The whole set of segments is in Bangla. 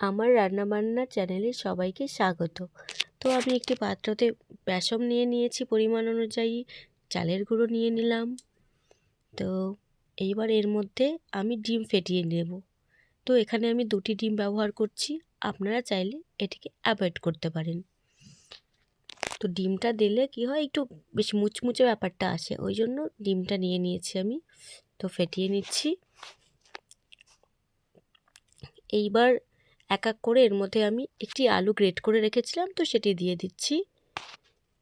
আমার রান্নাবান্না চ্যানেলে সবাইকে স্বাগত। তো আমি একটি পাত্রতে বেসন নিয়ে নিয়েছি পরিমাণ অনুযায়ী, চালের গুঁড়ো নিয়ে নিলাম। তো এইবার এর মধ্যে আমি ডিম ফেটিয়ে নেব। তো এখানে আমি 2টি ডিম ব্যবহার করছি, আপনারা চাইলে এটিকে অ্যাভয়েড করতে পারেন। তো ডিমটা দিলে কি হয়, একটু বেশ মুচমুচে ব্যাপারটা আসে, ওই জন্য ডিমটা নিয়ে নিয়েছি আমি। তো ফেটিয়ে নিচ্ছি। এইবার এক এক করে এর মধ্যে আমি একটি আলু গ্রেট করে রেখেছিলাম, তো সেটি দিয়ে দিচ্ছি।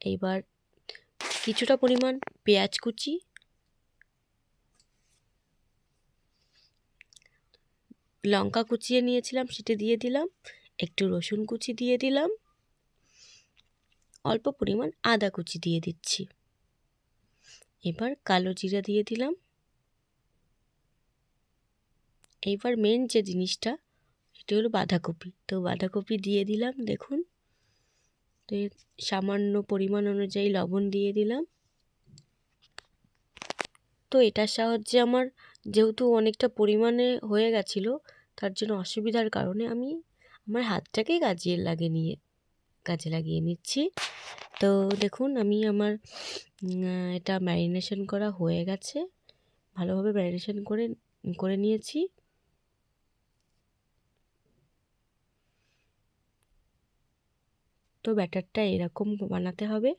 এইবার কিছুটা পরিমাণ পেঁয়াজ কুচি, লঙ্কা কুচিয়ে নিয়েছিলাম সেটি দিয়ে দিলাম, একটু রসুন কুচি দিয়ে দিলাম, অল্প পরিমাণ আদা কুচি দিয়ে দিচ্ছি। এবার কালো জিরা দিয়ে দিলাম। এইবার মেন যে জিনিসটা সেটি হলো বাঁধাকপি। তো বাঁধাকপি দিয়ে দিলাম, দেখুন। তো সামান্য পরিমাণ অনুযায়ী লবণ দিয়ে দিলাম। তো এটার সাহায্যে আমার যেহেতু অনেকটা পরিমাণে হয়ে গেছিলো, তার জন্য অসুবিধার কারণে আমি আমার হাতটাকেই কাজে লাগিয়ে নিচ্ছি। তো দেখুন আমি আমার এটা ম্যারিনেশন করা হয়ে গেছে, ভালোভাবে ম্যারিনেশন করে নিয়েছি। তো ব্যাটারটা এরকম বানাতে হবে।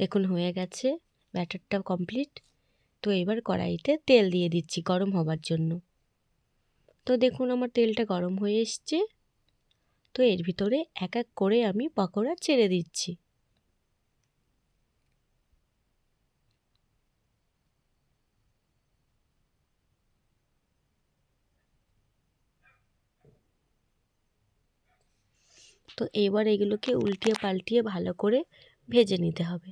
দেখুন হয়ে গেছে, ব্যাটারটা কমপ্লিট। তো এবার কড়াইতে তেল দিয়ে দিচ্ছি গরম হবার জন্য। তো দেখুন আমার তেলটা গরম হয়ে এসছে। তো এর ভিতরে এক এক করে আমি পকোড়া ছেড়ে দিচ্ছি। তো এবার এগুলোকে উল্টিয়ে পাল্টিয়ে ভালো করে ভেজে নিতে হবে।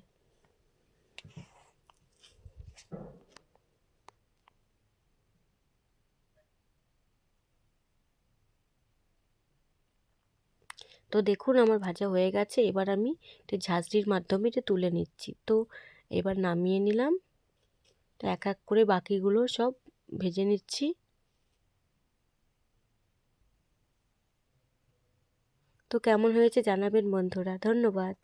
তো দেখুন আমার ভাজা হয়ে গেছে। এবার আমি একটা ঝাঁঝরির মাধ্যমে এটা তুলে নিচ্ছি। তো এবার নামিয়ে নিলাম। তো এক এক করে বাকিগুলো সব ভেজে নিচ্ছি। তো কেমন হয়েছে জানাবেন বন্ধুরা। ধন্যবাদ।